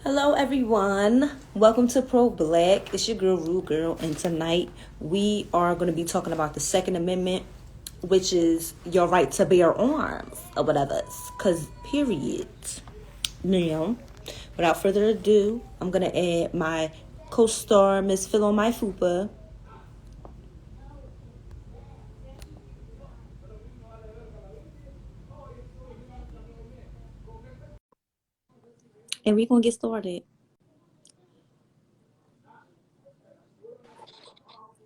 Hello, everyone. Welcome to Pro Black. It's your girl, Rue Girl, and tonight we are going to be talking about the Second Amendment, which is your right to bear arms or whatever. Because, period. Now, without further ado, I'm going to add my co-star, Miss Phil on my fupa. And we're going to get started.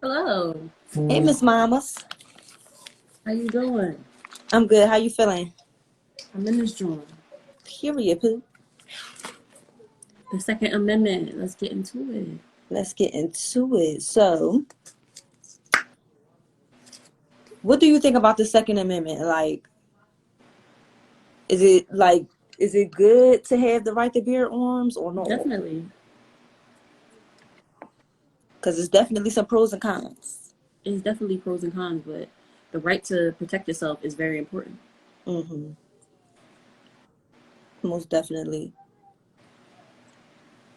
Hello. Hey, Miss Mamas. How you doing? I'm good. How you feeling? I'm in this joint. Period, poo. The Second Amendment. Let's get into it. Let's get into it. So, what do you think about the Second Amendment? Is it good to have the right to bear arms or no? Definitely. Because it's definitely some pros and cons. It's definitely pros and cons, but the right to protect yourself is very important. Mm-hmm. Most definitely.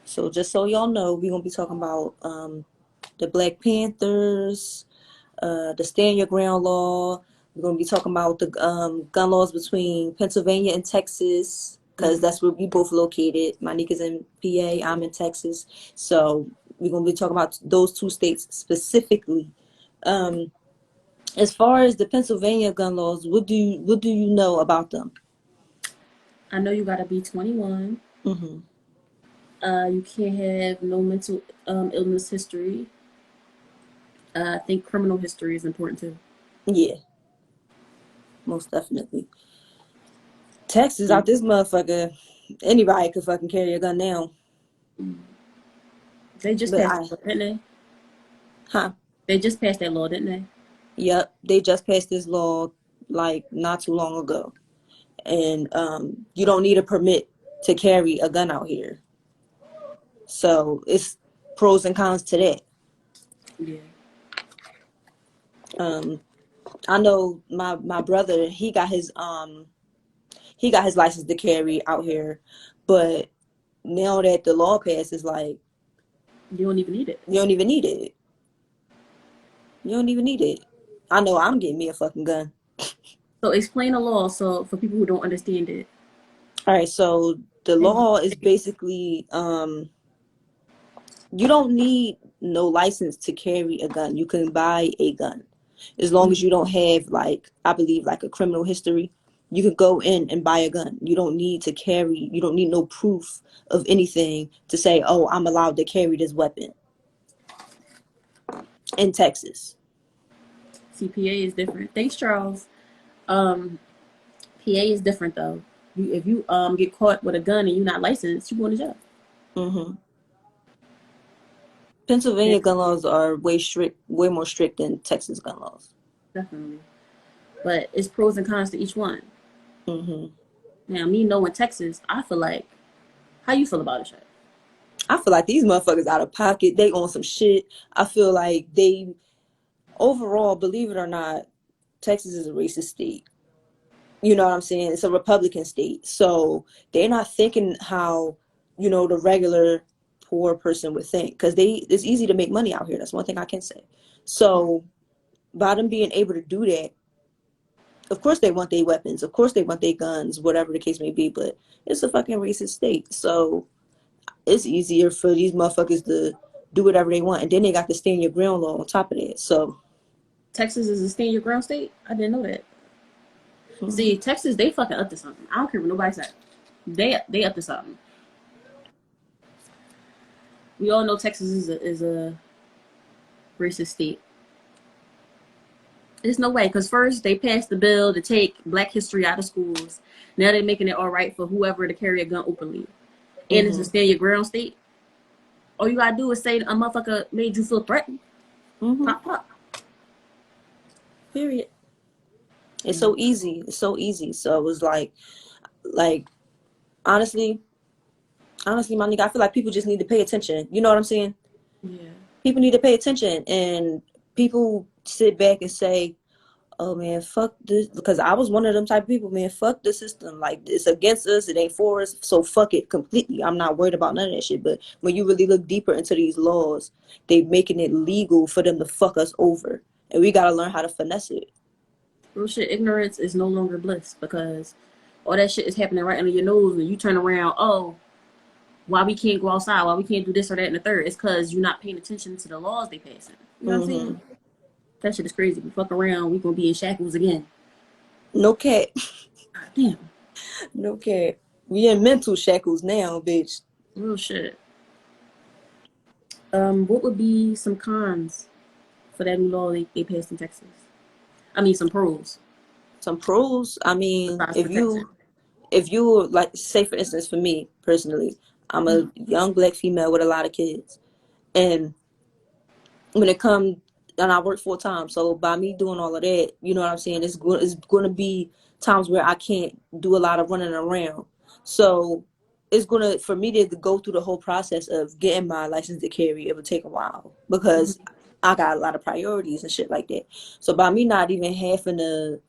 So just so y'all know, we're gonna be talking about the Black Panthers, the Stand Your Ground law. We're gonna be talking about the gun laws between Pennsylvania and Texas, because that's where we both located. My nigga's in PA, I'm in Texas. So we're gonna be talking about those two states specifically. As far as the Pennsylvania gun laws, what do you know about them? I know you gotta be 21. Mm-hmm. You can't have no mental illness history. I think criminal history is important too. Yeah, most definitely. Texas out this motherfucker. Anybody could fucking carry a gun now. They just But passed that law, didn't they? huh? They just passed that law, didn't they? Yep, they just passed this law like not too long ago, and you don't need a permit to carry a gun out here. So it's pros and cons to that. Yeah. I know my brother, he got his license to carry out here, but now that the law passed, it's like You don't even need it. you don't even need it. You don't even need it. I know I'm getting me a fucking gun. So explain the law so for people who don't understand it. All right, so the law is basically you don't need no license to carry a gun. You can buy a gun as long as you don't have, like, I believe, like a criminal history. You can go in and buy a gun. You don't need to carry. You don't need no proof of anything to say, oh, I'm allowed to carry this weapon in Texas. CPA is different. Thanks, Charles. PA is different though. If you get caught with a gun and you're not licensed, you going to jail. Mm-hmm. Pennsylvania gun laws are way more strict than Texas gun laws. Definitely, but it's pros and cons to each one. Mm-hmm. Now, me knowing Texas, I feel like, how you feel about it, Shay? I feel like these motherfuckers out of pocket. They on some shit. I feel like they, overall, believe it or not, Texas is a racist state. You know what I'm saying? It's a Republican state. So they're not thinking how, the regular poor person would think. Because it's easy to make money out here. That's one thing I can say. So by them being able to do that, of course they want their weapons. Of course they want their guns, whatever the case may be. But it's a fucking racist state. So it's easier for these motherfuckers to do whatever they want. And then they got the stand your ground law on top of that. So Texas is a stand your ground state. I didn't know that. See, Texas, they fucking up to something. I don't care what nobody said. They up to something. We all know Texas is a racist state. There's no way, because first they passed the bill to take Black history out of schools. Now they're making it all right for whoever to carry a gun openly. And it's a stand your ground state. All you gotta do is say a motherfucker made you feel threatened. Pop, pop. Period. It's so easy. It's so easy. So it was like honestly, my nigga, I feel like people just need to pay attention. You know what I'm saying? Yeah. People need to pay attention, and people sit back and say, oh man, fuck this, because I was one of them type of people, man. Fuck the system, like it's against us, it ain't for us, so fuck it completely. I'm not worried about none of that shit. But when you really look deeper into these laws, they making it legal for them to fuck us over, and we gotta learn how to finesse it. Real shit, ignorance is no longer bliss because all that shit is happening right under your nose and you turn around, oh, why we can't go outside, why we can't do this or that and the third. It's because you're not paying attention to the laws they passing. You know what I'm saying? That shit is crazy. We fuck around, we gonna be in shackles again. No cat. God damn. No cat. We in mental shackles now, bitch. Real shit. What would be some cons for that new law they passed in Texas? I mean, some pros Some pros. I mean, besides protection. if you like, say for instance, for me personally, I'm a young black female with a lot of kids, and when it comes, and I work full time, so by me doing all of that, you know what I'm saying, it's going to be times where I can't do a lot of running around. So it's going to, for me to go through the whole process of getting my license to carry, it would take a while because I got a lot of priorities and shit like that. So by me not even having to,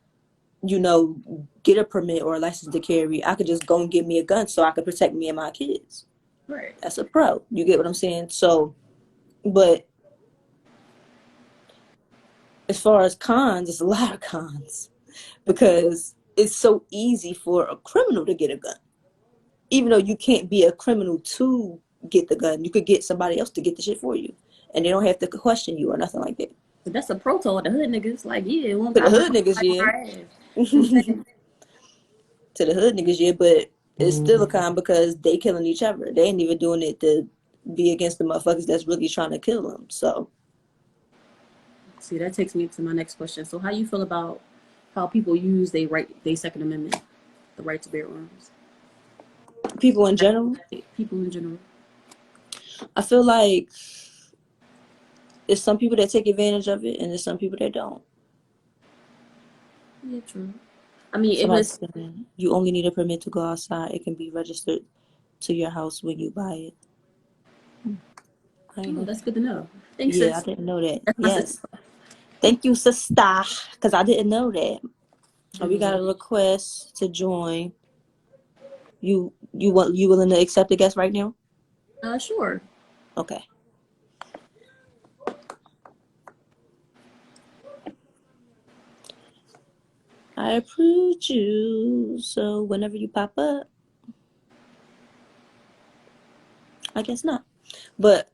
you know, get a permit or a license to carry, I could just go and get me a gun so I could protect me and my kids. Right. That's a pro. You get what I'm saying? So, but as far as cons, there's a lot of cons because it's so easy for a criminal to get a gun. Even though you can't be a criminal to get the gun, you could get somebody else to get the shit for you, and they don't have to question you or nothing like that. But that's a pro to the hood niggas. Like, yeah, To I the work hood niggas, on yeah. our ass. You know what I'm saying? To the hood niggas, yeah, but it's still a con because they killing each other. They ain't even doing it to be against the motherfuckers that's really trying to kill them. So See, that takes me to my next question. So, how you feel about how people use their Second Amendment, the right to bear arms? people in general, People in general. I feel like there's some people that take advantage of it and there's some people that don't. Yeah, true. I mean, it Somebody was. said you only need a permit to go outside. It can be registered to your house when you buy it. I didn't Oh, know that's that. good to know. Thanks, Yeah, I sis. didn't know that. That's my sister. Yes. Thank you, sister. Because I didn't know that. We got Mm. a request to join. You willing to accept a guest right now? Sure. Okay. I approved you. So whenever you pop up, I guess not. But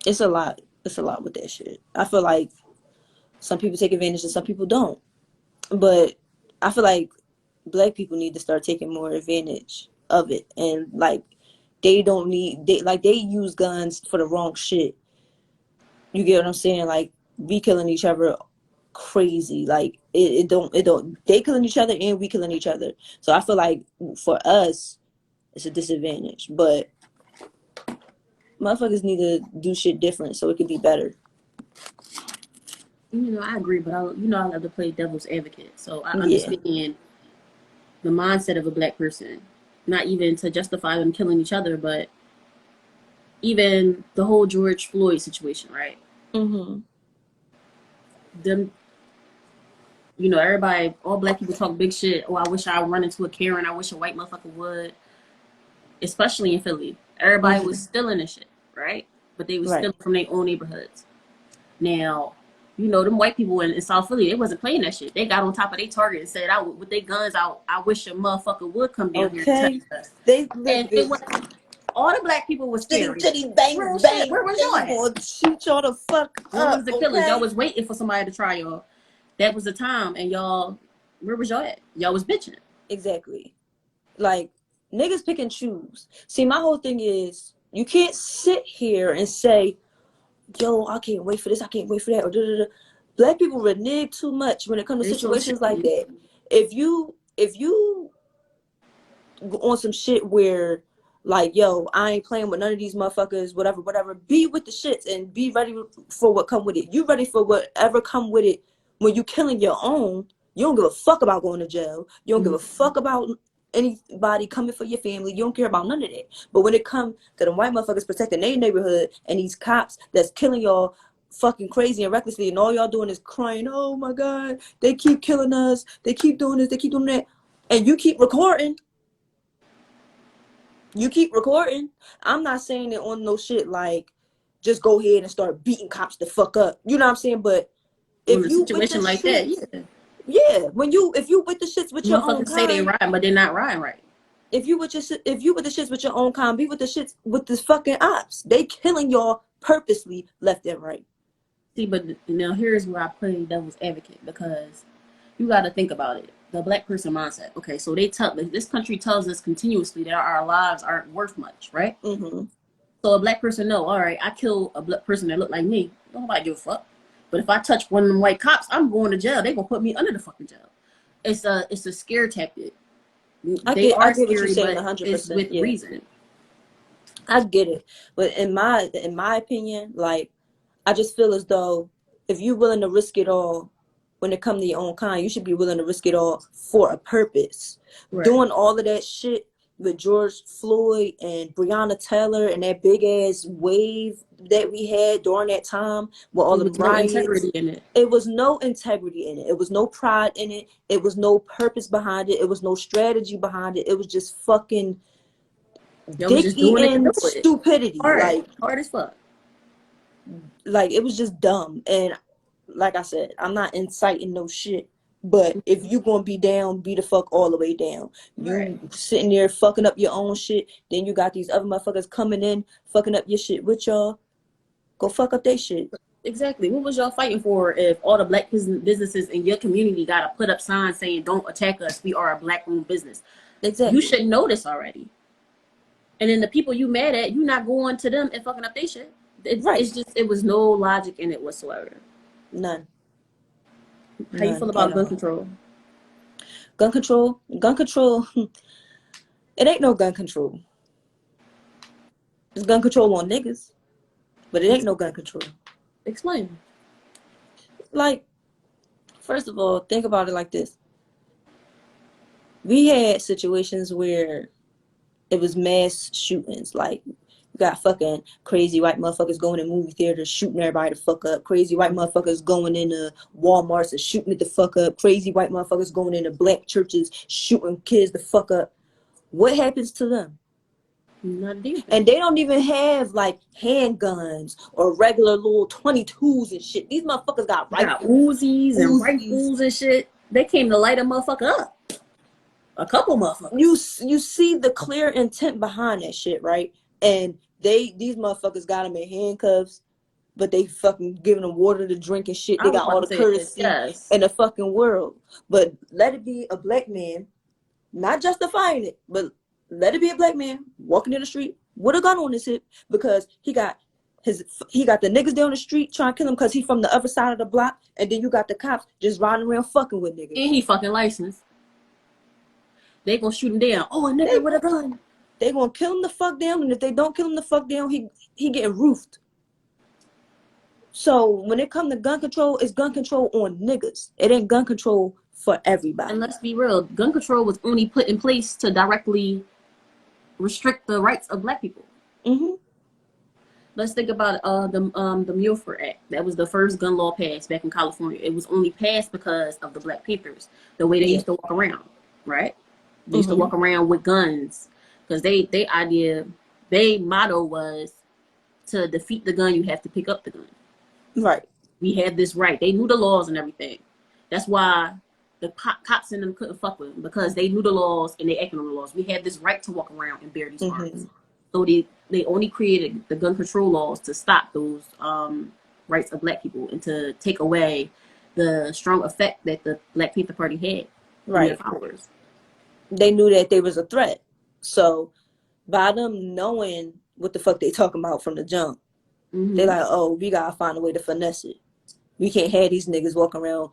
it's a lot. It's a lot with that shit. I feel like some people take advantage and some people don't. But I feel like black people need to start taking more advantage of it, and like they use guns for the wrong shit. You get what I'm saying? Like we killing each other crazy. Like it don't they killing each other and we killing each other. So I feel like for us it's a disadvantage. But motherfuckers need to do shit different so it could be better. I agree, but I love to play devil's advocate. So I Yeah. understand the mindset of a black person, not even to justify them killing each other, but even the whole George Floyd situation, right? Mhm. Them, everybody, all black people talk big shit. Oh, I wish I would run into a Karen. I wish a white motherfucker would, especially in Philly. Everybody was Mhm. stealing this shit, right? But they was Right. stealing from their own neighborhoods. Now, them white people in South Philly, they wasn't playing that shit. They got on top of their target and said, with their guns out, I wish a motherfucker would come down here and touch Okay. us. They look, And it bitch. was all the black people was Chitty scary. chitty bang Real shit. bang. Where was They y'all at? gonna shoot y'all the fuck Where was up. the killers? Y'all Okay. was waiting for somebody to try y'all. That was the time, and y'all, where was y'all at? Y'all was bitching. Exactly. Like niggas pick and choose. See, my whole thing is you can't sit here and say, "Yo, I can't wait for this. I can't wait for that." Or da, da, da. Black people renege too much when it comes to They so shit. situations like that. If you on some shit where like, yo, I ain't playing with none of these motherfuckers, whatever, whatever. Be with the shits and be ready for what come with it. You ready for whatever come with it. When you killing your own, you don't give a fuck about going to jail. You don't give a fuck about anybody coming for your family. You don't care about none of that. But when it comes to the white motherfuckers protecting their neighborhood and these cops that's killing y'all fucking crazy and recklessly, and all y'all doing is crying, oh my God, they keep killing us, they keep doing this, they keep doing that, and you keep recording. I'm not saying it on no shit like just go ahead and start beating cops the fuck up. You know what I'm saying? But In if a you with the situation like that, shits, yeah. yeah, if you with the shits with your own Motherfuckers say they kind, riding, but they're not riding right. if you with the shits with your own kind, be with the shits with this fucking ops. They killing y'all purposely left and right. See, but now here's where I play devil's advocate, because you got to think about it. The black person mindset. Okay, so this country tells us continuously that our lives aren't worth much, right? Mm-hmm. So a black person know, all right, I kill a black person that look like me. Nobody give a fuck. But if I touch one of them white cops, I'm going to jail. They gonna put me under the fucking jail. It's a scare tactic. They I are get what you're scary, saying but it's 100%. with Yeah, reason. I get it. But in my opinion, like, I just feel as though if you're willing to risk it all when it comes to your own kind, you should be willing to risk it all for a purpose. Right. Doing all of that shit with George Floyd and Breonna Taylor and that big ass wave that we had during that time with all There the was no riots, integrity in it. it was no integrity in it. It was no pride in it. It was no purpose behind it. It was no strategy behind it. It was just fucking They was dick just doing it to eating do it. stupidity. Hard as fuck. Like it was just dumb. And like I said, I'm not inciting no shit. But if you gonna be down, be the fuck all the way down. Right. You sitting there fucking up your own shit, then you got these other motherfuckers coming in, fucking up your shit with y'all. Go fuck up their shit. Exactly. What was y'all fighting for if all the black businesses in your community got to put up signs saying, don't attack us, we are a black-owned business? You Exactly. should know this already. And then the people you mad at, you not going to them and fucking up their shit. Right. It's just, it was no logic in it whatsoever. None. How you None feel at about gun all. control? Gun control. Gun control. It ain't no gun control. It's gun control on niggas. But it ain't no gun control. Explain. Like, first of all, think about it like this. We had situations where it was mass shootings. Like, you got fucking crazy white motherfuckers going in movie theaters shooting everybody the fuck up. Crazy white motherfuckers going into Walmarts and shooting it the fuck up. Crazy white motherfuckers going into black churches shooting kids the fuck up. What happens to them? Not a damn thing. And they don't even have like handguns or regular little 22s and shit. These motherfuckers got Got rifles, Uzis and Uzis. rifles and shit. They came to light a motherfucker up. A couple You motherfuckers. you see the clear intent behind that shit, right? And these motherfuckers got them in handcuffs, but they fucking giving them water to drink and shit. I They was got all about the to say this. courtesy Yes. in the fucking world. But let it be a black man, not justifying it, but let it be a black man walking in the street with a gun on his hip because he got the niggas down the street trying to kill him because he from the other side of the block, and then you got the cops just riding around fucking with niggas. And he fucking licensed. They gonna shoot him down. Oh, a They nigga with a gun. they gonna kill him the fuck down, and if they don't kill him the fuck down, he getting roofed. So when it come to gun control, it's gun control on niggas. It ain't gun control for And everybody. let's be real, gun control was only put in place to directly restrict the rights of black people. Mm-hmm. Let's think about the Milford Act. That was the first gun law passed back in California. It was only passed because of the Black Panthers, the way they Yeah. used to walk around, right? They used to Mm-hmm. walk around with guns because they motto was to defeat the gun, you have to pick up the gun. Right. We had this right. They knew the laws and everything. That's why the cops in them couldn't fuck with them because they knew the laws and they acted on the laws. We had this right to walk around and bear these Mm-hmm. arms. So they only created the gun control laws to stop those rights of black people and to take away the strong effect that the Black Panther Party had on their Right. followers. They knew that they was a threat. So by them knowing what the fuck they talking about from the jump, they like, oh, we gotta find a way to finesse it. We can't have these niggas walking around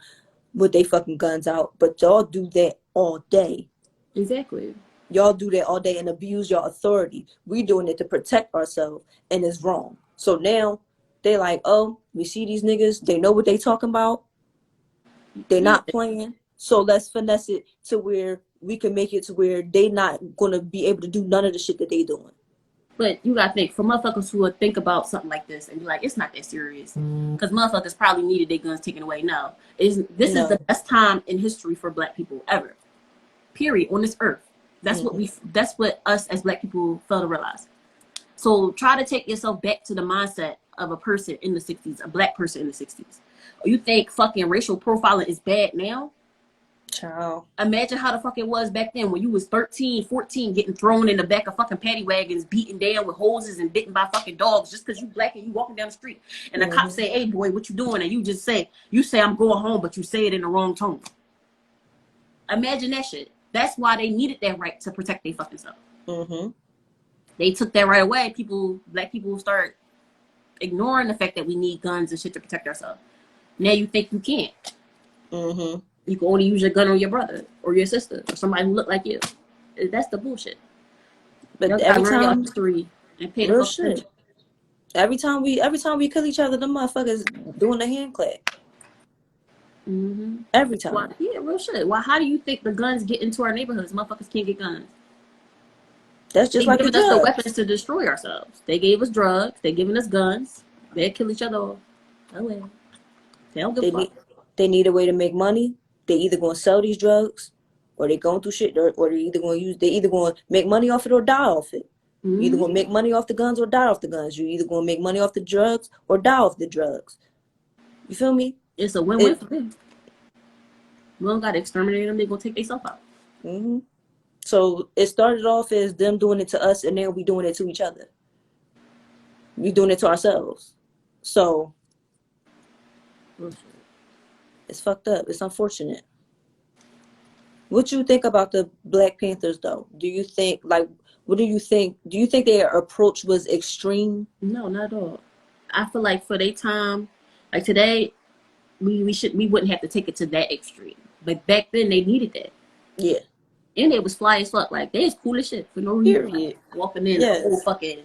with they fucking guns out. But y'all do that all day. Exactly. Y'all do that all day and abuse your authority. We doing it to protect ourselves, and it's wrong. So now they like, oh, we see these niggas. They know what they talking about. They're Yeah. not playing. So let's finesse it to where we can make it to where they not gonna be able to do none of the shit that they doing. But you gotta think, for motherfuckers who would think about something like this and be like, it's not that serious, because motherfuckers probably needed their guns taken away. No, this is the No. best time in history for Black people ever. Period. On this earth. That's what Mm-hmm. That's what us as Black people fail to realize. So try to take yourself back to the mindset of a person in the 60s, a Black person in the 60s. You think fucking racial profiling is bad now? Child. Imagine how the fuck it was back then when you was 13, 14, getting thrown in the back of fucking paddy wagons, beaten down with hoses and bitten by fucking dogs just because you Black and you walking down the street. And the cop Mm-hmm. say, hey boy, what you doing? And you say I'm going home, but you say it in the wrong tone. Imagine that shit. That's why they needed that right to protect their fucking self. Mm-hmm. They took that right away. Black people start ignoring the fact that we need guns and shit to protect ourselves. Now you think you can't. Mm-hmm. You can only use your gun on your brother or your sister or somebody who look like you. That's the bullshit. Y'all But gotta every learn your time, history and pay the real fuck attention. shit. Every time we kill each other, them motherfuckers doing the hand clap. Mm-hmm. Every Why? time. Yeah, real shit. Why? How do you think the guns get into our neighborhoods? Motherfuckers can't get guns. That's just They like the giving us the drugs. weapons to destroy ourselves. They gave us drugs. They giving us guns. They kill each other off. Oh well. They don't give a They fuck. need they need a way to make money. They either gonna sell these drugs, or they going through shit, or they either gonna make money off it or die off it. You either Mm-hmm. gonna make money off the guns or die off the guns. You either gonna make money off the drugs or die off the drugs. You feel me? It's a win-win It. for them. We don't gotta exterminate them. They gonna take themselves out. Mm-hmm. So it started off as them doing it to us, and now we doing it to each other. We doing it to ourselves. So it's fucked up. It's unfortunate. What you think about the Black Panthers though? Do you think what do you think? Do you think their approach was extreme? No, not at all. I feel like for their time, like today, we wouldn't have to take it to that extreme. But back then they needed that. Yeah. And it was fly as fuck. Like they was cool as shit for no reason. Like Period. walking in a whole Yes. fucking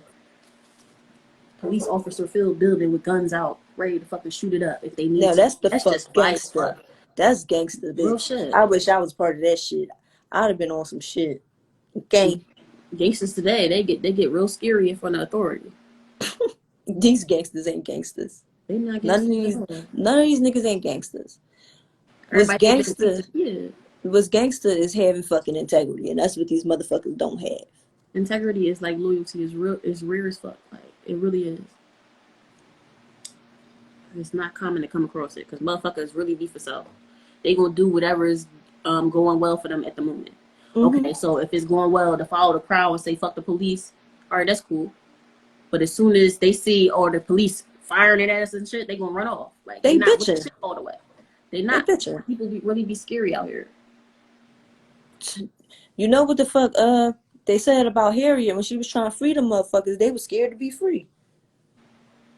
police officer filled building with guns out, ready to fucking shoot it up if they need Now to. that's the That's fuck just fly as gangster. fuck. That's gangster, Real bitch. shit. I wish I was part of that shit. I'd have been on some shit. Gang. Gangsters today, they get real scary in front of authority. These gangsters ain't gangsters. They not None of gangsters these at all. none of these niggas ain't gangsters. What's Everybody think it's gangster? yeah. What's gangster is having fucking integrity, and that's what these motherfuckers don't have. Integrity is like loyalty is real is rare as fuck. Like it really is. It's not common to come across it because motherfuckers really be for self. They gonna do whatever is going well for them at the moment. Mm-hmm. Okay, so if it's going well to follow the crowd and say fuck the police, all right, that's cool. But as soon as they see or the police firing at us and shit, they gonna run off. Like they They not with the bitching. shit all the way. They They not. bitching. People really be scary out here. You know what the fuck they said about Harriet when she was trying to free them motherfuckers? They were scared to be free.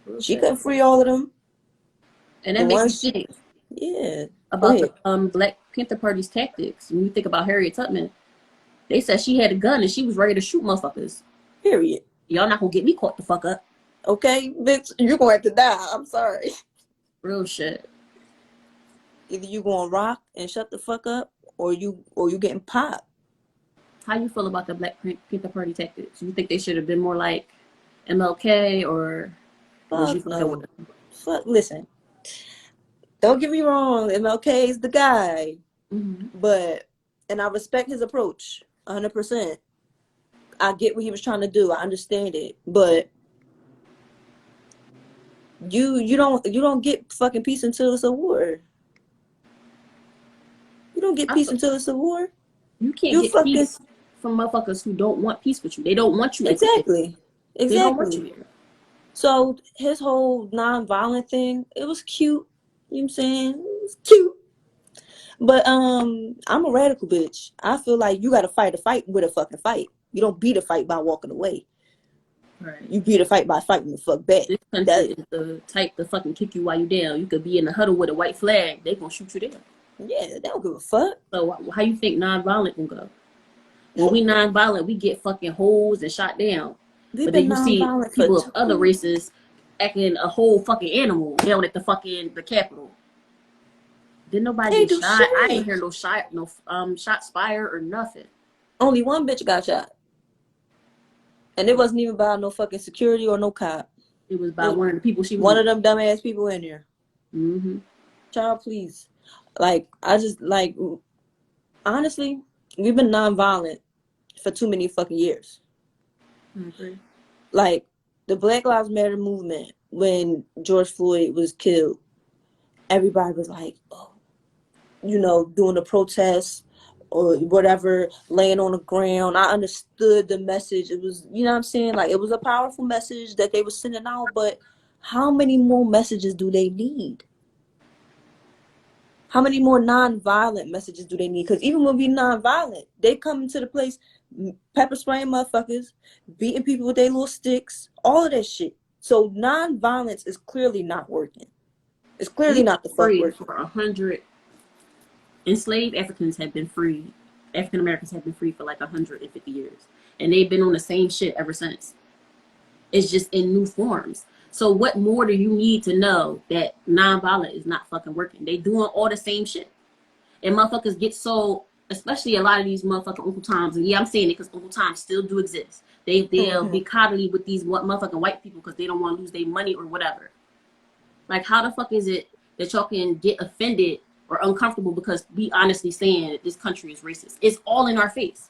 Real She shit. couldn't free all of them. And The that makes me ones, think yeah. Go about the ahead. Black Panther Party's tactics. When you think about Harriet Tubman, they said she had a gun and she was ready to shoot motherfuckers. Period. Y'all not gonna get me caught the fuck up. Okay, bitch, you're gonna have to die. I'm sorry. Real shit. Either you gonna rock and shut the fuck up, or you getting popped. How you feel about the Black Panther Party tactics? You think they should have been more like MLK, or was you Fuck fucking with no. them? Fuck. Listen. Don't get me wrong. MLK is the guy, Mm-hmm. and I respect his approach 100%. I get what he was trying to do. I understand it, but you don't get fucking peace until it's a war. You don't get peace until it's a war. You can't You get fucking peace from motherfuckers who don't want peace with you. They don't want you existing. exactly, They don't want you exactly. here. So his whole non-violent thing, it was cute. You know what I'm saying? It was cute. But I'm a radical bitch. I feel like you gotta fight a fight with a fucking fight. You don't beat a fight by walking away. Right. You beat a fight by fighting the fuck back. This country is the type to fucking kick you while you down. You could be in the huddle with a white flag. They gonna shoot you down. Yeah, they don't give a fuck. So how you think non-violent can go? When we non-violent, we get fucking holes and shot down. We've But then been you see non-violent for people of other races acting a whole fucking animal down at the Capitol. Didn't nobody they get do shot? I ain't shit. hear no shots fired or nothing. Only one bitch got shot. And it wasn't even about no fucking security or no cop. It was It by was one of the people she was one with. of them dumbass people in there. Mm-hmm. Child, please. Like, I just, like, honestly, we've been nonviolent for too many fucking years. I agree. Like, the Black Lives Matter movement, when George Floyd was killed, everybody was like, oh, you know, doing the protests or whatever, laying on the ground. I understood the message. It was, you know what I'm saying? Like, it was a powerful message that they were sending out, but how many more messages do they need? How many more non-violent messages do they need? Because even when we non-violent, they come into the place pepper spraying motherfuckers, beating people with their little sticks, all of that shit. So non-violence is clearly not working. It's clearly We not the fuck free working. for 100 enslaved Africans have been free. African Americans have been free for like 150 years, and they've been on the same shit ever since. It's just in new forms. So what more do you need to know that nonviolent is not fucking working? They doing all the same shit, and motherfuckers get so, especially a lot of these motherfucking Uncle Toms, and yeah, I'm saying it because Uncle Toms still do exist. They'll Mm-hmm. be coddly with these motherfucking white people because they don't want to lose their money or whatever. Like, how the fuck is it that y'all can get offended or uncomfortable because we honestly saying that this country is racist? It's all in our face.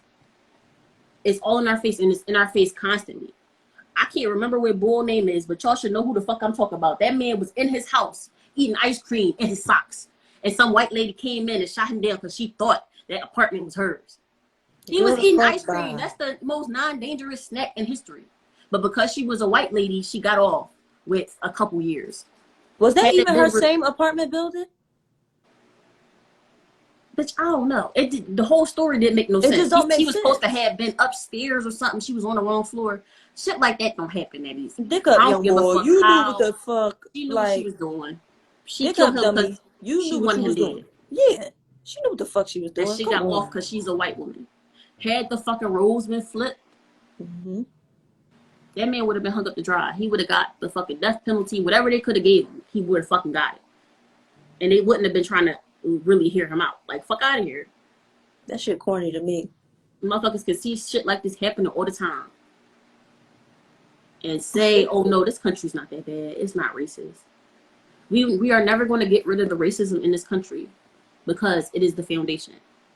It's all in our face, and it's in our face constantly. I can't remember where Bull name is, but y'all should know who the fuck I'm talking about. That man was in his house eating ice cream in his socks, and some white lady came in and shot him down because she thought that apartment was hers. He Girl, was the eating fuck ice cream. bye. That's the most non-dangerous snack in history. But because she was a white lady, she got off with a couple years. Was that Had it even her been same apartment building? Bitch, I don't know. The whole story didn't make no It sense. just don't She make was supposed to sense. have been upstairs or something. She was on the wrong floor. Shit like that don't happen that easy. Dick up, I don't young give a boy. fuck You knew what how. the fuck, She knew what she like, was doing. She dick killed up, him because dummy. You knew she what you wanted him was dead. doing. Yeah. She knew what the fuck she was And doing. she Come got off on. because she's a white woman. Had the fucking roles been flipped, Mm-hmm. that man would have been hung up to dry. He would have got the fucking death penalty. Whatever they could have gave him, he would have fucking got it. And they wouldn't have been trying to really hear him out. Like, fuck out of here. That shit corny to me. Motherfuckers can see shit like this happening all the time and say, oh no, this country's not that bad. It's not racist. We are never going to get rid of the racism in this country because it is the foundation.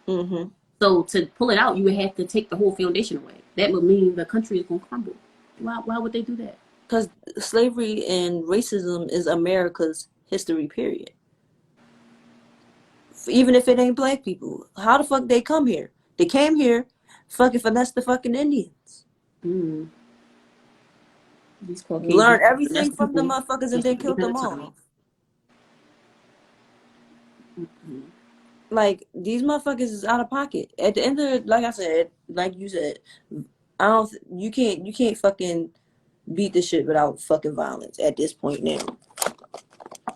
Mm-hmm. So to pull it out, you would have to take the whole foundation away. That would mean the country is going to crumble. Why would they do that? Because slavery and racism is America's history, period. Even if it ain't black people. How the fuck they come here? They came here, fucking finesse the fucking Indians. Mm. These Caucasians Learned everything finesse from the people motherfuckers and since then the killed beginning them of time. off. Mm-hmm. Like, these motherfuckers is out of pocket. At the end of, like I said, like you said, I don't, you can't fucking beat the shit without fucking violence at this point now.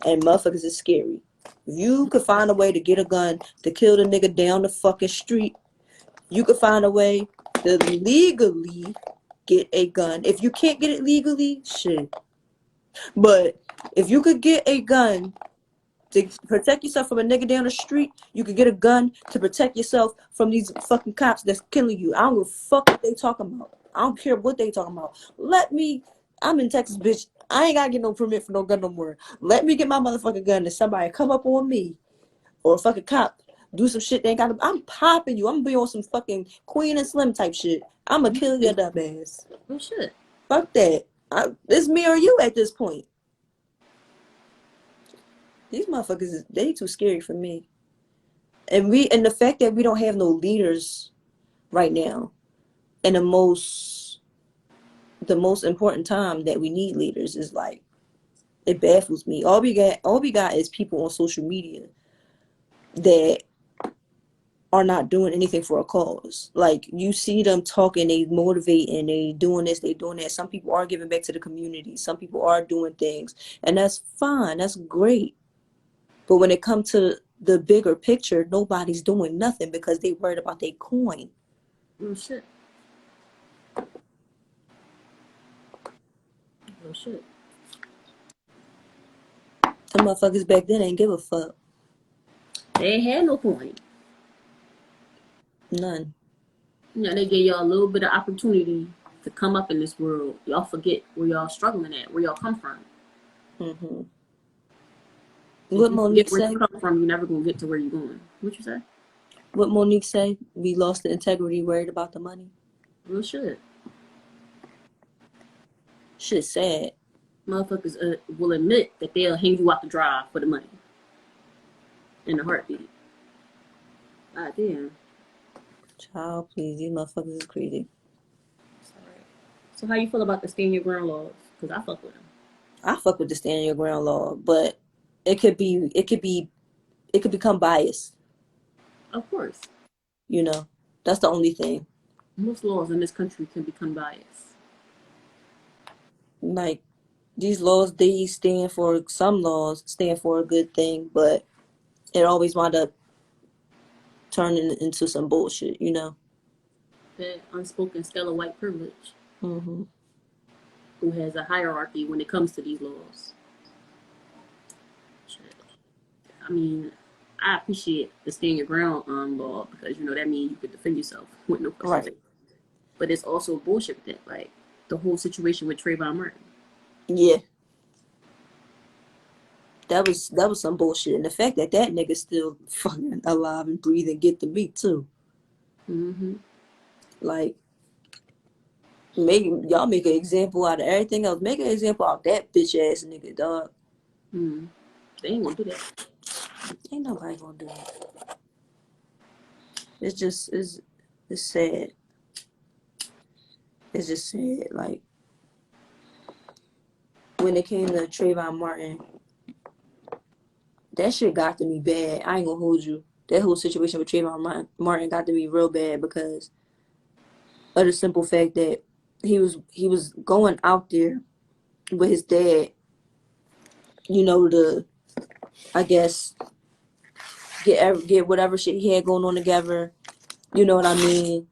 And motherfuckers is scary. If you could find a way to get a gun to kill the nigga down the fucking street, you could find a way to legally get a gun. If you can't get it legally, shit. But if you could get a gun to protect yourself from a nigga down the street, you could get a gun to protect yourself from these fucking cops that's killing you. I don't give a fuck what they talking about. I don't care what they talking about. I'm in Texas, bitch. I ain't gotta get no permit for no gun no more. Let me get my motherfucking gun and somebody come up on me or a fucking cop do some shit they ain't got. I'm popping you. I'm gonna be on some fucking Queen and Slim type shit. I'm gonna kill your dumb ass. Oh shit. Fuck that. It's me or you at this point. These motherfuckers, they too scary for me. And the fact that we don't have no leaders right now, and the most important time that we need leaders is like, it baffles me. All we got is people on social media that are not doing anything for a cause. Like, you see them talking, they motivate, and they doing this, they doing that. Some people are giving back to the community. Some people are doing things, and that's fine. That's great. But when it comes to the bigger picture, nobody's doing nothing because they worried about their coin. Oh shit. Oh shit. Some motherfuckers back then ain't give a fuck. They ain't had no point. None. You know, they gave y'all a little bit of opportunity to come up in this world, y'all forget where y'all struggling at, where y'all come from. Mm-hmm. If What you Monique forget where say? you come from, you're never gonna get to where you're going. What you say? What Monique say? We lost the integrity, worried about the money. Real shit. Shit's sad. Motherfuckers will admit that they'll hang you out to dry for the money in a heartbeat. God damn. Child, please, these motherfuckers is crazy. So how you feel about the stand your ground laws? Because I fuck with them. I fuck with the stand your ground law, but it could become biased. Of course. You know, that's the only thing. Most laws in this country can become biased. Like these laws, some laws stand for a good thing, but it always wind up turning into some bullshit. You know. That unspoken scale of white privilege, Mm-hmm. who has a hierarchy when it comes to these laws. Shit. I mean, I appreciate the stand your ground law because that means you could defend yourself with no questions. Right. But it's also bullshit with that, like the whole situation with Trayvon Martin. Yeah. That was some bullshit, and the fact that nigga still fucking alive and breathing get to me too. Mm-hmm. Like, y'all make an example out of everything else. Make an example out of that bitch ass nigga, dog. Mm. They ain't gonna do that. Ain't nobody gonna do it. It's sad. It's just sad. Like when it came to Trayvon Martin, that shit got to me bad. I ain't gonna hold you. That whole situation with Trayvon Martin got to me real bad because of the simple fact that he was going out there with his dad, to I guess get whatever shit he had going on together. You know what I mean?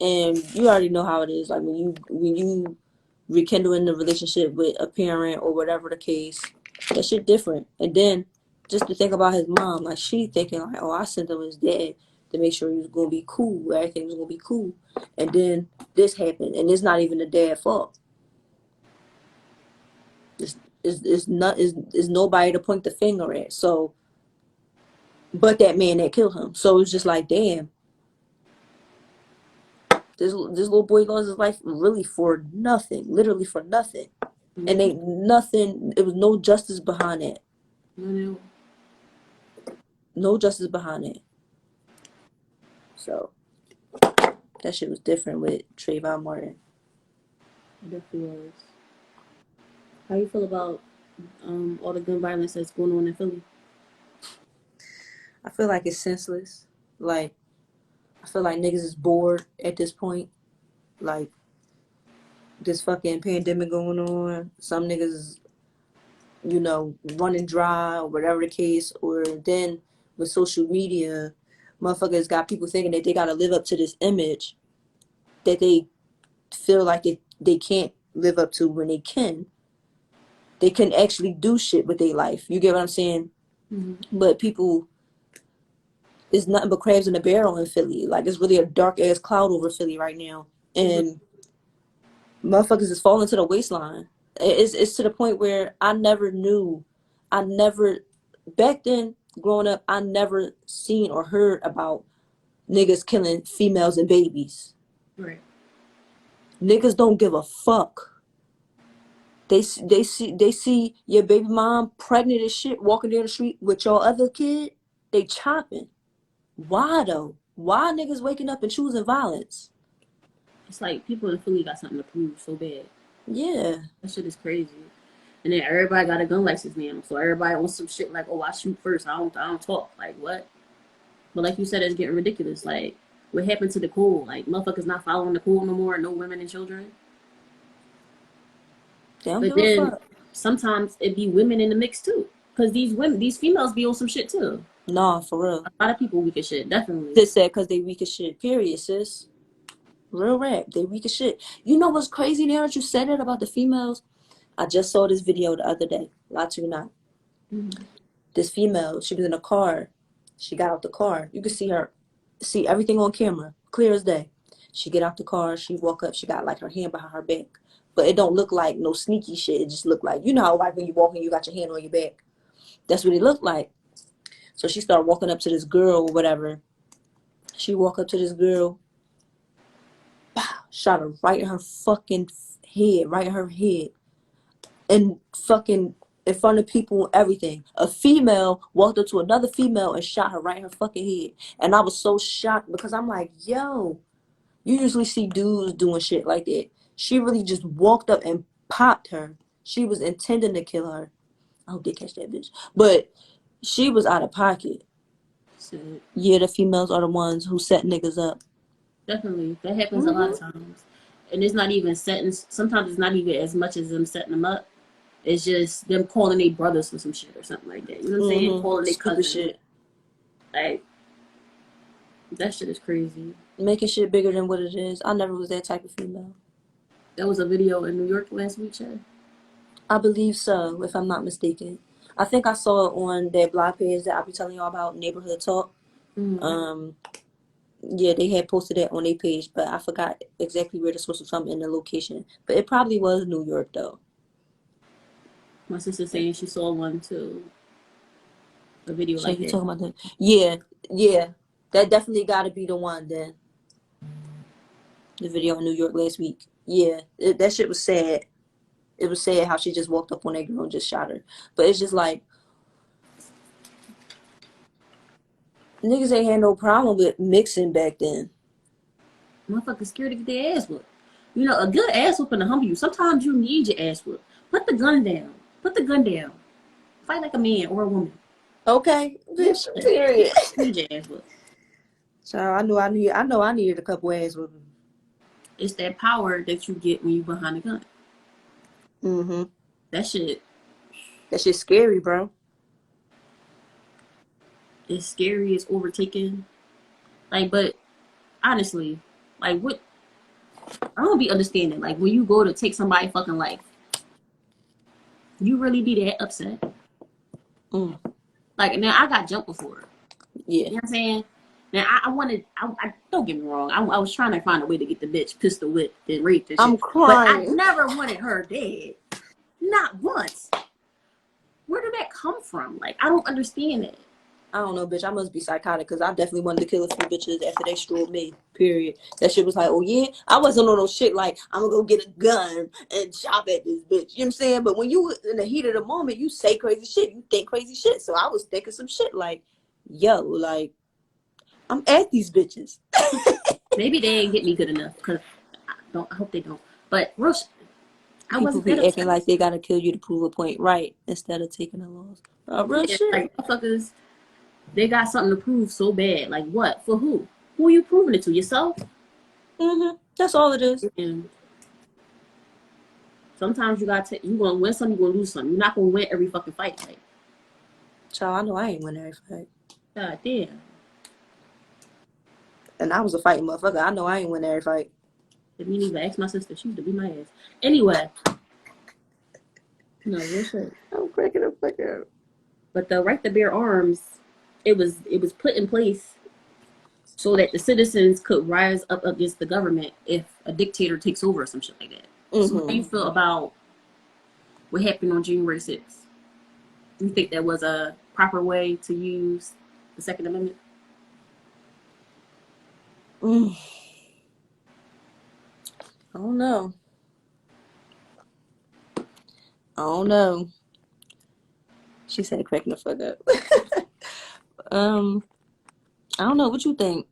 And you already know how it is. Like when you rekindle in the relationship with a parent or whatever the case, that shit different. And then just to think about his mom, like she thinking like, oh, I sent him his dad to make sure he was gonna be cool, everything was gonna be cool. And then this happened, and it's not even the dad's fault. It's nobody to point the finger at. So, but that man that killed him. So it's just like, damn, this little boy lost his life really for nothing, literally for nothing, and Mm-hmm. ain't nothing. It was no justice behind it. Mm-hmm. No justice behind it. So that shit was different with Trayvon Martin. It definitely was. How you feel about all the gun violence that's going on in Philly? I feel like it's senseless. Like I feel like niggas is bored at this point. Like this fucking pandemic going on. Some niggas, running dry or whatever the case. Or then with social media, motherfuckers got people thinking that they gotta live up to this image that they feel like they can't live up to when they can. They can actually do shit with their life. You get what I'm saying? Mm-hmm. But people, it's nothing but crabs in a barrel in Philly. Like it's really a dark ass cloud over Philly right now, and motherfuckers is falling to the waistline. It's to the point where I never back then growing up, I never seen or heard about niggas killing females and babies. Right. Niggas don't give a fuck. They see your baby mom pregnant as shit walking down the street with your other kid. They chopping. Why though? Why niggas waking up and choosing violence? It's like people in Philly got something to prove so bad. Yeah. That shit is crazy. And then everybody got a gun license now. So everybody on some shit like, oh, I shoot first. I don't talk. Like what? But like you said, it's getting ridiculous. Like what happened to the code? Like motherfuckers not following the code no more. No women and children. They don't But give a then fuck. sometimes it be women in the mix too. Cause these females be on some shit too. Nah, for real. A lot of people weak as shit, definitely. Sis said because they weak as shit. Period, sis. Real rap. They weak as shit. You know what's crazy now that you said it about the females? I just saw this video the other day. Lie to you not. Mm-hmm. This female, she was in a car. She got out the car. You could see everything on camera, clear as day. She get out the car, she walk up, she got like her hand behind her back. But it don't look like no sneaky shit. It just look like, you know how like when you walking, you got your hand on your back. That's what it looked like. So she started walking up to this girl or whatever. She walk up to this girl, pow, shot her right in her fucking head, right in her head. And fucking in front of people and everything. A female walked up to another female and shot her right in her fucking head. And I was so shocked because I'm like, yo, you usually see dudes doing shit like that. She really just walked up and popped her. She was intending to kill her. I hope they catch that bitch. But she was out of pocket. Shit. Yeah, the females are the ones who set niggas up. Definitely. That happens a lot of times. And it's not even setting, sometimes it's not even as much as them setting them up. It's just them calling their brothers for some shit or something like that. You know what I'm saying? Calling their Stupid cousin. shit. Like, that shit is crazy. Making shit bigger than what it is. I never was that type of female. There was a video in New York last week, Chad. I believe so, if I'm not mistaken. I think I saw it on that blog page that I'll be telling y'all about, Neighborhood Talk. Yeah, they had posted that on their page, but I forgot exactly where the source was from in the location. But it probably was New York, though. My sister saying she saw one too. A video So like you that. talking about that? Yeah. That definitely got to be the one then. The video in New York last week. Yeah, that shit was sad. It was sad how she just walked up on that girl and just shot her. But it's just like, niggas ain't had no problem with mixing back then. Motherfuckers scared to get their ass whooped. You know, a good ass whooping to humble you. Sometimes you need your ass whooped. Put the gun down. Put the gun down. Fight like a man or a woman. Okay, bitch. Period. You need your ass whooped. So I know I needed a couple ass whooping. It's that power that you get when you behind the gun. That shit. That shit's scary, bro. It's scary. It's overtaken. Like, but honestly, like, what? I don't be understanding. Like, when you go to take somebody's fucking life, you really be that upset. Like, now I got jumped before. Yeah. You know what I'm saying? Now I don't get me wrong. I was trying to find a way to get the bitch pistol whipped and raped and shit. I'm crying. But I never wanted her dead. Not once. Where did that come from? Like, I don't understand it. I don't know, bitch. I must be psychotic because I definitely wanted to kill a few bitches after they strode me. Period. That shit was like, oh yeah. I wasn't on no shit like I'm gonna go get a gun and chop at this bitch. You know what I'm saying? But when you in the heat of the moment, you say crazy shit. You think crazy shit. So I was thinking some shit like, yo, like I'm at these bitches. Maybe they ain't get me good enough because I hope they don't. But real, I People wasn't be that acting upset. like they gotta kill you to prove a point, right? Instead of taking a loss. Real Yeah, shit. like motherfuckers, they got something to prove so bad. Like what? For who? Who are you proving it to? Yourself? That's all it is. And sometimes you gonna win some, you gonna lose some. You're not gonna win every fucking fight. Like, Child, I know I ain't win every fight. God damn. And I was a fighting motherfucker. I know I ain't win every fight. Didn't even ask my sister. She used to beat my ass. Anyway. No, real shit. I'm cracking the fuck out. But the right to bear arms, it was put in place so that the citizens could rise up against the government if a dictator takes over or some shit like that. So how do you feel about what happened on January 6th? Do you think that was a proper way to use the Second Amendment? I don't know. I don't know. She said cracking the fuck up. I don't know. What you think?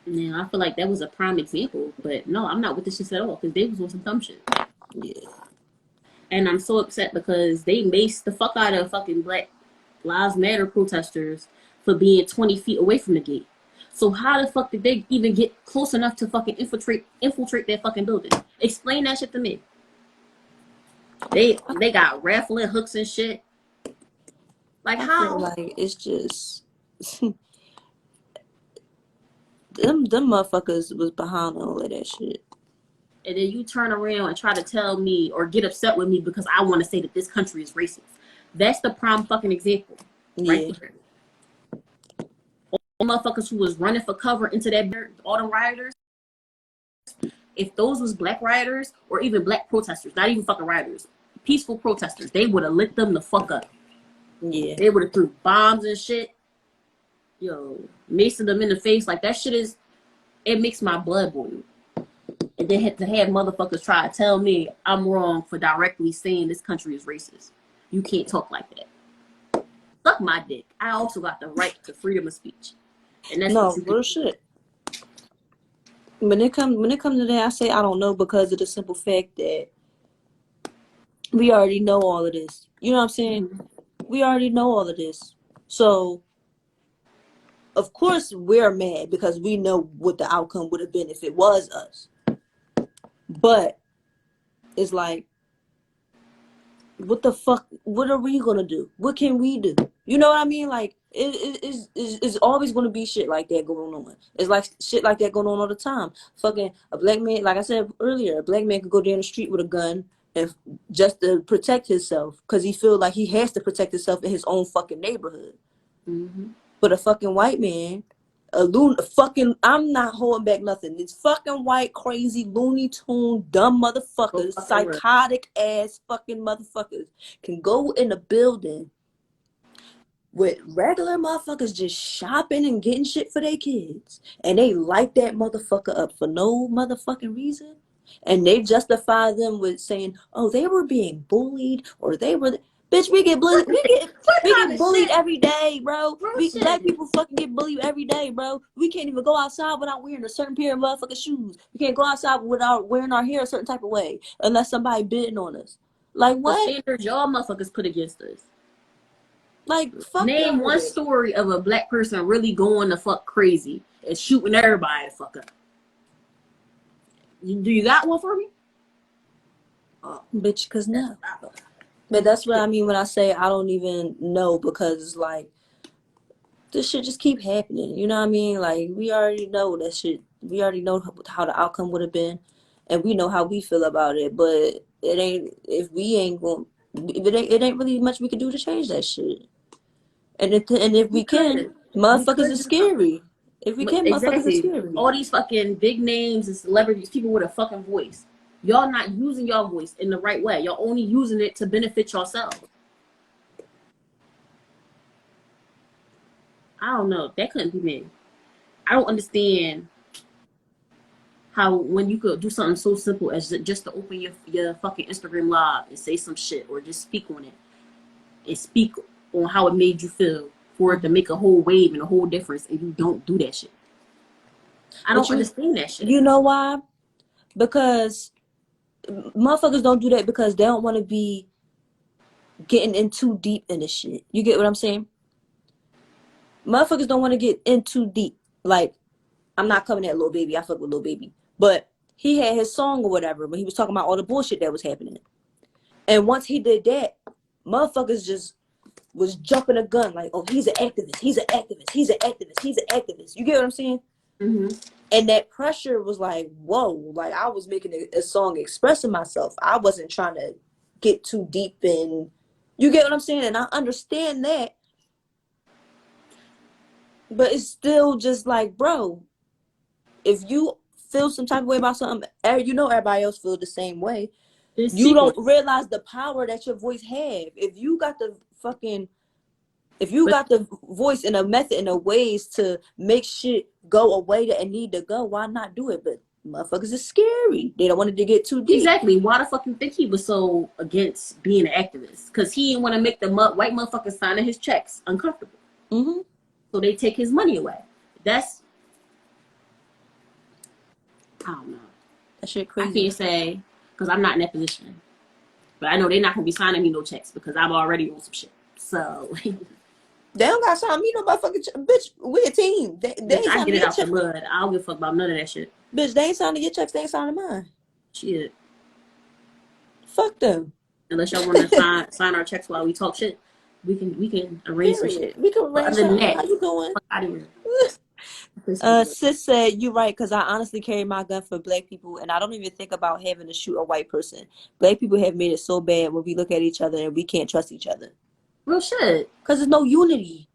Now, I feel like that was a prime example, but no, I'm not with this shit at all because they was on some dumb shit. Yeah. And I'm so upset because they maced the fuck out of fucking Black Lives Matter protesters for being 20 feet away from the gate. So how the fuck did they even get close enough to fucking infiltrate that fucking building? Explain that shit to me. They got raffling hooks and shit. Like, I how? feel like it's just them motherfuckers was behind all of that shit. And then you turn around and try to tell me or get upset with me because I want to say that this country is racist. That's the prime fucking example. Yeah. Right there. All motherfuckers who was running for cover into that dirt, all the rioters, if those was black rioters or even black protesters, not even fucking rioters, peaceful protesters, they would have lit them the fuck up. Yeah. They would have threw bombs and shit. Yo, macing them in the face. Like, that shit is, it makes my blood boil. And then to have motherfuckers try to tell me I'm wrong for directly saying this country is racist. You can't talk like that. Suck my dick. I also got the right to freedom of speech. And that's No, what you real can. shit. When it comes to that, I say I don't know because of the simple fact that we already know all of this. You know what I'm saying? Mm-hmm. We already know all of this. So of course we're mad because we know what the outcome would have been if it was us. But it's like, what the fuck? What are we gonna do? What can we do? You know what I mean? Like, it's always gonna be shit like that going on. It's like shit like that going on all the time. Fucking a black man, like I said earlier, a black man could go down the street with a gun and just to protect himself because he feel like he has to protect himself in his own fucking neighborhood. Mm-hmm. But a fucking white man, I'm not holding back nothing. These fucking white, crazy, Looney Tune, dumb motherfuckers, psychotic ass fucking motherfuckers can go in a building with regular motherfuckers just shopping and getting shit for their kids. And they light that motherfucker up for no motherfucking reason. And they justify them with saying, oh, they were being bullied or they were... Bitch, we get bullied. What We kind get of bullied shit? every day, bro. Bro, Black shit. people fucking get bullied every day, bro. We can't even go outside without wearing a certain pair of motherfucking shoes. We can't go outside without wearing our hair a certain type of way unless somebody bidding on us. Like, The what? standards y'all motherfuckers put against us. Like, fuck Name y'all. one story of a black person really going the fuck crazy and shooting everybody the fuck up. Do you got one for me? Bitch, cause That's no. what I thought. But that's what I mean when I say I don't even know, because it's like this shit just keep happening. You know what I mean? Like, we already know that shit. We already know how the outcome would have been, and we know how we feel about it. But it ain't, if we ain't going, it ain't really much we can do to change that shit. And if We we can, could. We motherfuckers could is do something. scary. If we But can, motherfuckers is exactly. scary. All these fucking big names and celebrities, people with a fucking voice. Y'all not using your voice in the right way. Y'all only using it to benefit yourself. I don't know. That couldn't be me. I don't understand how when you could do something so simple as just to open your fucking Instagram live and say some shit or just speak on it and speak on how it made you feel for it to make a whole wave and a whole difference, and you don't do that shit. I But don't understand that shit. you know why? Because motherfuckers don't do that because they don't want to be getting in too deep in the shit. You get what I'm saying? Motherfuckers don't want to get in too deep. Like, I'm not coming at Lil Baby. I fuck with Lil Baby. But he had his song or whatever, but he was talking about all the bullshit that was happening. And once he did that, motherfuckers just was jumping a gun like, oh, he's an activist. He's an activist. He's an activist. He's an activist. You get what I'm saying? Mm-hmm. And that pressure was like, whoa, like I was making a song expressing myself. I wasn't trying to get too deep in, you get what I'm saying? And I understand that. But it's still just like, bro, if you feel some type of way about something, you know everybody else feel the same way. Just You speak on don't it. realize the power that your voice have. If you But got the voice and a method and a ways to make shit go away that need to go, why not do it? But motherfuckers is scary. They don't want it to get too deep. exactly, why the fuck you think he was so against being an activist? Because he didn't want to make the white motherfuckers signing his checks uncomfortable. Mm-hmm. So they take his money away. That's, I don't know. That shit I crazy. can't say because I'm not in that position. But I know they're not gonna be signing me no checks because I'm already on some shit. So They don't got sign me no motherfucking bitch. We a team. They bitch, ain't I get signing it your out the check. mud. I don't give a fuck about none of that shit. Bitch, they ain't signing your checks. They ain't signing mine. Shit. Fuck them. Unless y'all want to sign our checks while we talk shit, we can arrange some shit. Period. We can But arrange other than something. that, How you doing? fuck out of here. Sis said, you're right, because I honestly carry my gun for black people, and I don't even think about having to shoot a white person. Black people have made it so bad when we look at each other and we can't trust each other. Real shit. Because there's no unity.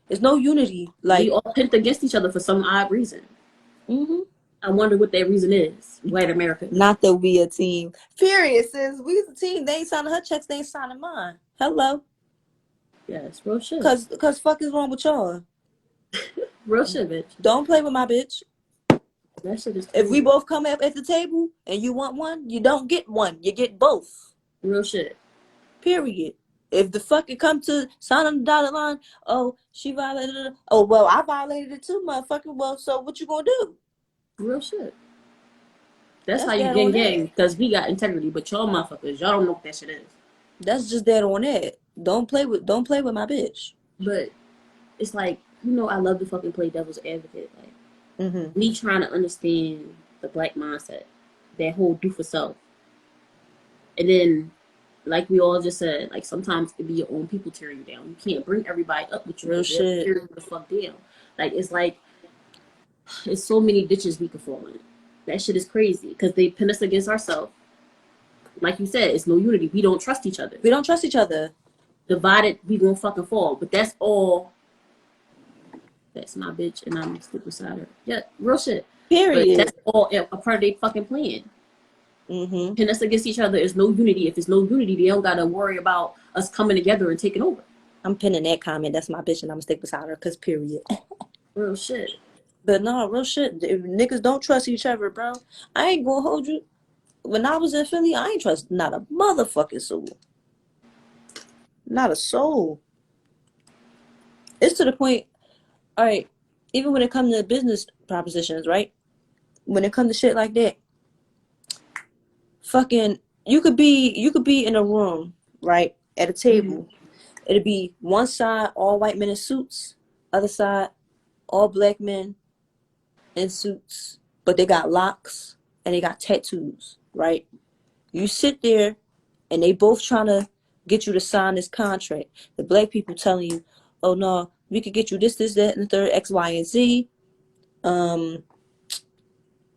There's no unity. We Like, all pent against each other for some odd reason. mm-hmm. I wonder what that reason is. White America. Not that we a team. Period. Since we a team, they ain't signing her checks, they ain't signing mine. Hello. Yes, real shit. Cause fuck is wrong with y'all? Real shit, bitch. Don't play with my bitch. That shit is crazy. If we both come up at the table and you want one, you don't get one. You get both. Real shit. Period. If the fucking come to sign on the dotted line, oh, she violated it. Oh, well, I violated it too, motherfucker. Well, so what you gonna do? Real shit. That's how That's you that on gang, that. because we got integrity, but y'all motherfuckers, y'all don't know what that shit is. That's just that on that. Don't play with my bitch. But it's like, I love to fucking play devil's advocate. Like, Mm-hmm. me trying to understand the black mindset, that whole do for self. And then, like we all just said, like sometimes it be your own people tearing you down. You can't bring everybody up with you. Real They'll shit. tear you the fuck down. Like, it's so many ditches we could fall in. That shit is crazy because they pin us against ourselves. Like you said, it's no unity. We don't trust each other. We don't trust each other. Divided, we gonna fucking fall. But that's all. That's my bitch, and I'm stick beside her. Yeah, real shit. But Period. that's all a part of their fucking plan. Mm-hmm. Pin us against each other is no unity. If there's no unity, they don't gotta worry about us coming together and taking over. I'm pinning that comment. That's my bitch, and I'm gonna stick beside her. Cause period. Real shit. But no, real shit. If niggas don't trust each other, bro, I ain't gonna hold you. When I was in Philly, I ain't trust not a motherfucking soul. Not a soul. It's to the point, all right, even when it comes to business propositions, right? When it comes to shit like that, fucking you could be in a room, right? At a table. It'd be one side all white men in suits, other side all black men in suits, but they got locks and they got tattoos, right? You sit there and they both trying to get you to sign this contract. The black people telling you, oh no, we could get you this, that, and the third, X, Y, and Z.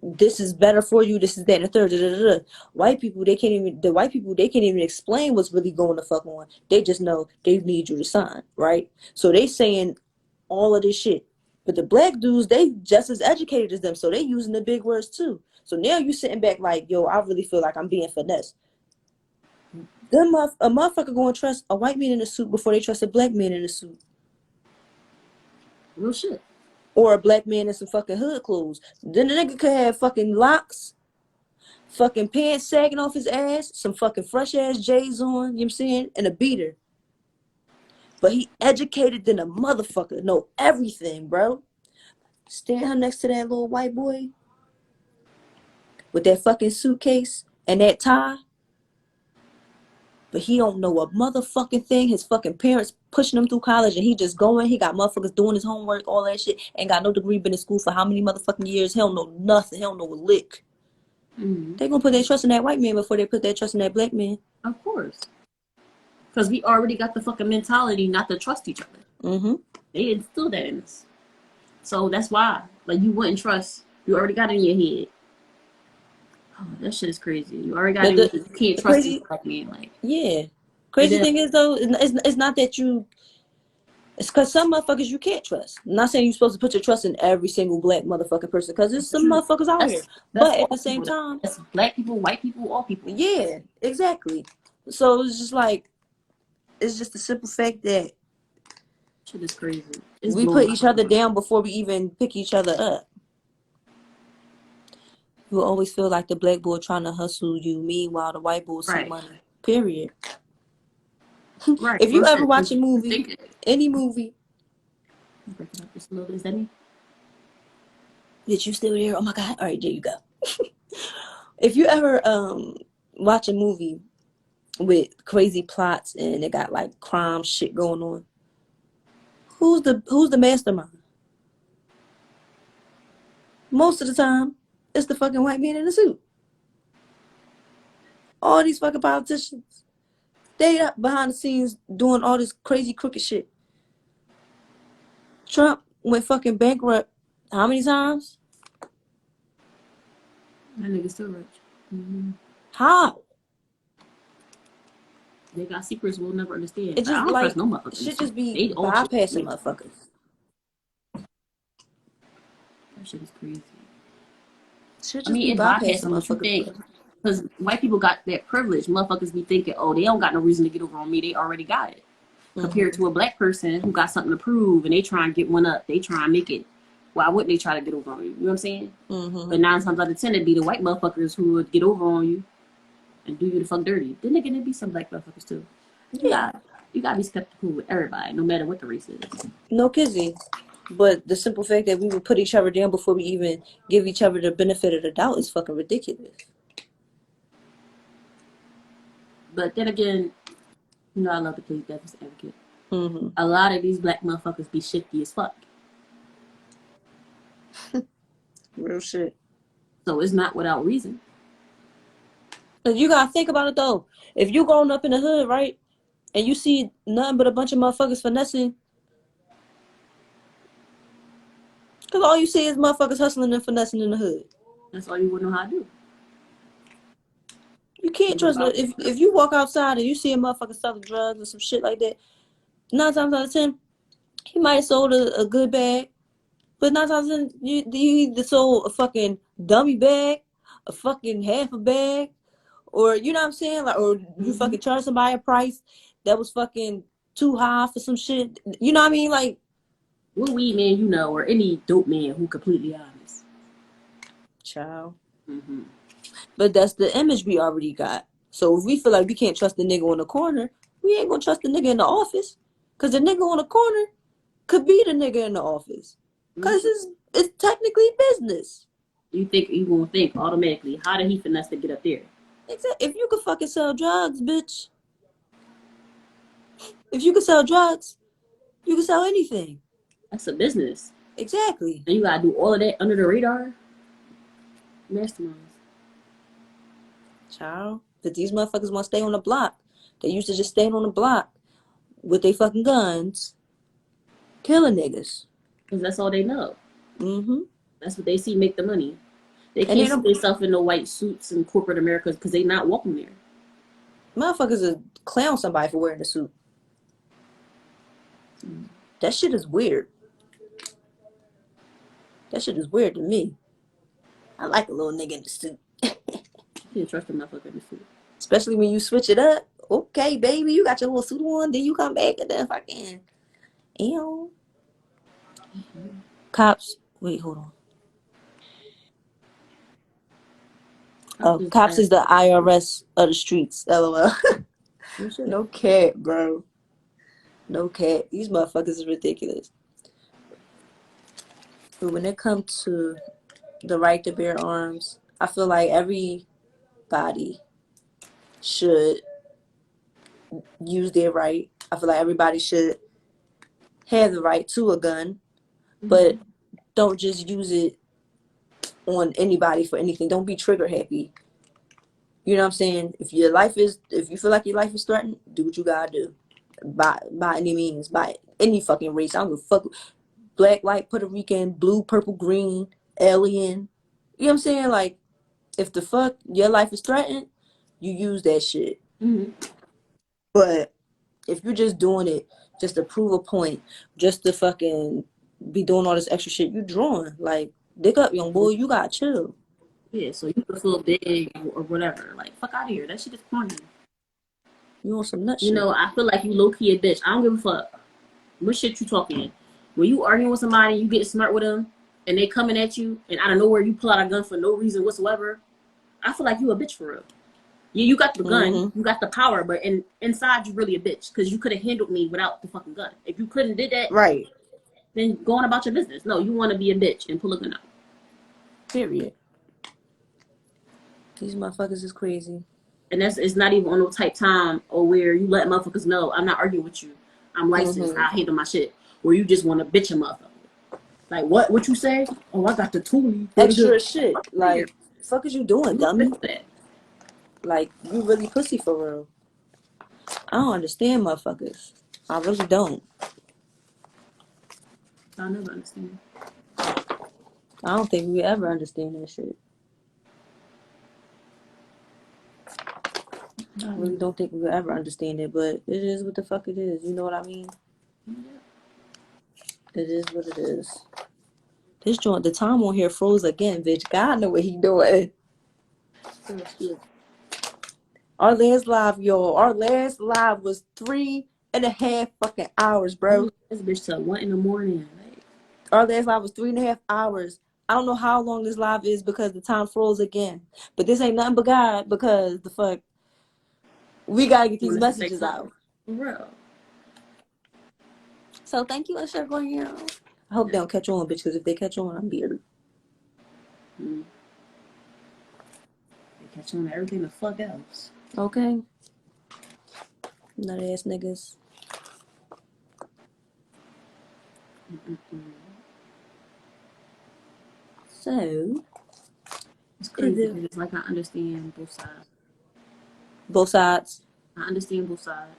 This is better for you, this is that, and the third. Da, da, da, da. White people they can't even explain what's really going to fuck on. They just know they need you to sign, right? So they saying all of this shit. But the black dudes, they just as educated as them, so they using the big words too. So now you sitting back like, yo, I really feel like I'm being finessed. A motherfucker going to trust a white man in a suit before they trust a black man in a suit. Real shit. Or a black man in some fucking hood clothes. Then the nigga could have fucking locks, fucking pants sagging off his ass, some fucking fresh ass J's on, you know what I'm saying, and a beater. But he educated than a motherfucker, know everything, bro. Stand her next to that little white boy with that fucking suitcase and that tie. But he don't know a motherfucking thing. His fucking parents pushing him through college and he just going. He got motherfuckers doing his homework, all that shit. Ain't got no degree, been in school for how many motherfucking years. He don't know nothing. He don't know a lick. They gonna put their trust in that white man before they put their trust in that black man. Of course. Because we already got the fucking mentality not to trust each other. They instilled that in us. So that's why. Like, you wouldn't trust. You already got it in your head. Oh, that shit is crazy. You already got it in your head. You can't trust this black man. Like, yeah. Crazy thing is, though, it's not that you... It's because some motherfuckers you can't trust. I'm not saying you're supposed to put your trust in every single black motherfucking person because there's some motherfuckers out here. But at the same time... That's black people, white people, all people. Yeah, exactly. So it's just like... It's just the simple fact that shit is crazy. We put each other down before we even pick each other up. You always feel like the black boy trying to hustle you. Meanwhile, the white boy see money. Period. Right. If you ever watch a movie, any movie. Is that me? Did you still there? Oh my God. All right, there you go. If you ever watch a movie with crazy plots and it got like crime shit going on, who's the mastermind? Most of the time, it's the fucking white man in the suit. All these fucking politicians, they up behind the scenes doing all this crazy crooked shit. Trump went fucking bankrupt how many times? That nigga still rich. How? They got secrets we'll never understand. It just I don't like trust no motherfuckers. shit just be bypassing motherfuckers. shit is crazy. Should I just mean, be it bypass bypassing them, but you motherfuckers, think bro. because white people got that privilege, motherfuckers be thinking, oh, they don't got no reason to get over on me. They already got it. Compared to a black person who got something to prove and they try and get one up, they try and make it. Why wouldn't they try to get over on you? You know what I'm saying? But 9 times out of 10, it'd be the white motherfuckers who would get over on you and do you the fuck dirty. Then again, it'd be some black motherfuckers too. You Yeah, got you gotta be skeptical with everybody, no matter what the race is. no kizzy. But the simple fact that we would put each other down before we even give each other the benefit of the doubt is fucking ridiculous. But then again, you know I love to play devil's advocate. A lot of these black motherfuckers be shifty as fuck. Real shit. So it's not without reason. You gotta think about it though. If you growing up in the hood, right, and you see nothing but a bunch of motherfuckers finessing, because all you see is motherfuckers hustling and finessing in the hood. That's all you would know how to do. You can't What trust about if you walk outside and you see a motherfucker selling drugs or some shit like that. 9 times out of 10, he might have sold a good bag, but 9 times out of 10, you either sold a fucking dummy bag, a fucking half a bag, or you know what I'm saying, like, or you fucking charge somebody a price that was fucking too high for some shit. You know what I mean? Like, what weed man you know, or any dope man who completely honest. child. But that's the image we already got. So if we feel like we can't trust the nigga on the corner, we ain't gonna trust the nigga in the office. Cause the nigga on the corner could be the nigga in the office. Cause it's technically business. You think you gonna think automatically, how did he finesse to get up there? If you could fucking sell drugs, bitch. If you could sell drugs, you can sell anything. That's a business. Exactly. And you gotta do all of that under the radar. Masterminds. Child. But these motherfuckers want to stay on the block. They used to just stay on the block with their fucking guns, killing niggas. Because that's all they know. That's what they see make the money. They And can't then see themselves in no white suits in corporate America because they not welcome there. motherfuckers will clown somebody for wearing a suit. That shit is weird. That shit is weird to me. I like a little nigga in the suit. You can't trust a motherfucker in the suit. Especially when you switch it up. Okay, baby, you got your little suit on, then you come back and then fucking, ew. Cops, wait, hold on. Cops is the IRS of the streets. LOL. No cat, bro. No cat. These motherfuckers is ridiculous. But when it comes to the right to bear arms, I feel like everybody should use their right. I feel like everybody should have the right to a gun, but don't just use it on anybody for anything. Don't be trigger happy. You know what I'm saying? If you feel like your life is threatened, do what you gotta do. By any means, by any fucking race. I don't give a fuck. Black, white, Puerto Rican, blue, purple, green, alien. You know what I'm saying? Like, if the fuck your life is threatened, you use that shit. But if you're just doing it just to prove a point, just to fucking be doing all this extra shit, you drawing. Like, dick up, young boy. You gotta chill. Yeah, so you can feel big or whatever. Like, fuck out of here. That shit is corny. You on some nut shit. You know, I feel like you low key a bitch. I don't give a fuck. What shit you talking? When you arguing with somebody, you get smart with them, and they coming at you, and out of nowhere you pull out a gun for no reason whatsoever. I feel like you a bitch for real. You got the gun, you got the power, but inside you really a bitch because you could have handled me without the fucking gun. If you couldn't did that, right, then go on about your business. No, you want to be a bitch and pull a gun out. Period. These motherfuckers is crazy. And it's not even on no type time or where you let motherfuckers know I'm not arguing with you. I'm licensed. I handle my shit. Or you just want to bitch a motherfucker. Like what you say? Oh, I got the toolie. Extra shit. Like, fuck is you doing, dummy? That. Like, you really pussy for real. I don't understand motherfuckers. I really don't. I'll never understand. I don't think we ever understand that shit. I really don't think we will ever understand it, but it is what the fuck it is. You know what I mean? It is what it is. This joint, the time on here froze again, bitch. God know what he doing. Oh, shit. Our last live, y'all. Our last live was 3.5 fucking hours, I bro. was this bitch till 1 in the morning. Like, Our last live was 3.5 hours. I don't know how long this live is because the time froze again. But this ain't nothing but God because the fuck, we gotta get these want us to say messages something. out. For real. So thank you, Usher, going here. I hope they don't catch on, bitch, because if they catch on, I'm bearded. Mm. They catch on to everything the fuck else. Okay. Nut ass niggas. Mm-mm-mm. So, It's is crazy it because it's like I understand both sides. both sides? I understand both sides.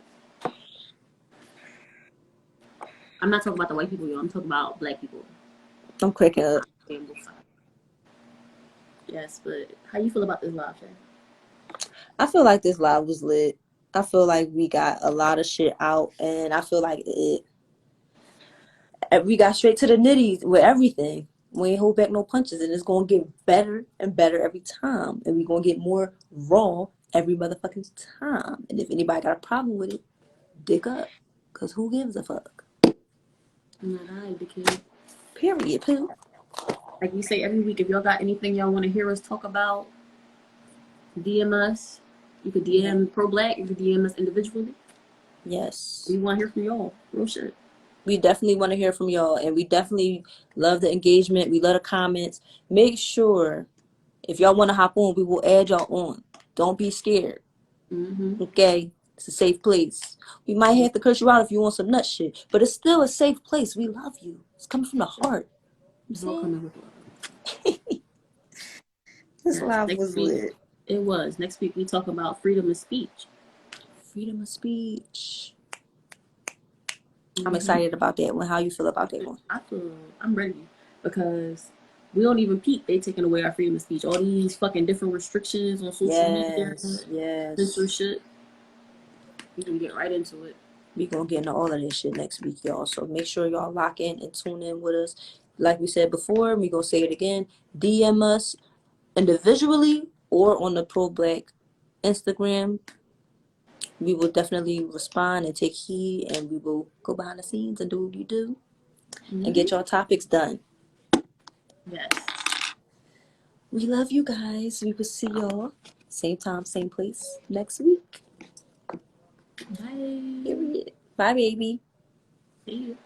I'm not talking about the white people, y'all. I'm talking about black people. I'm cracking I up. understand both sides. Yes, but how you feel about this live, Shay? I feel like this live was lit. I feel like we got a lot of shit out, and I feel like we got straight to the nitties with everything. We ain't hold back no punches, and it's gonna get better and better every time, and we gonna get more raw every motherfucking time. And if anybody got a problem with it, dick up, cause who gives a fuck? I'm not high, kid. Period. Poo. Like we say every week, if y'all got anything y'all want to hear us talk about, DM us. You could Yeah. DM ProBLK. You could DM us individually. Yes. We want to hear from y'all. Real shit. We definitely want to hear from y'all, and we definitely love the engagement. We love the comments. Make sure if y'all want to hop on, we will add y'all on. Don't be scared. Mm-hmm. Okay? It's a safe place. We might have to curse you out if you want some nut shit, but it's still a safe place. We love you. It's coming from the heart. You It's all see? coming with love. This Yes. live Next was week, lit. it was. Next week, we talk about freedom of speech. Freedom of speech. I'm Mm-hmm. excited about that one. How you feel about that one? I'm ready because we don't even peep. They taking away our freedom of speech. All these fucking different restrictions on social media, Yes. Yes. censorship. We can get right into it. We gonna get into all of this shit next week, y'all. So make sure y'all lock in and tune in with us. Like we said before, we gonna say it again. DM us individually or on the ProBLK Instagram. We will definitely respond and take heed, and we will go behind the scenes and do what we do and Mm-hmm. get y'all topics done. Yes. We love you guys. We will see y'all same time, same place next week. Bye. Period. Bye, baby. See you.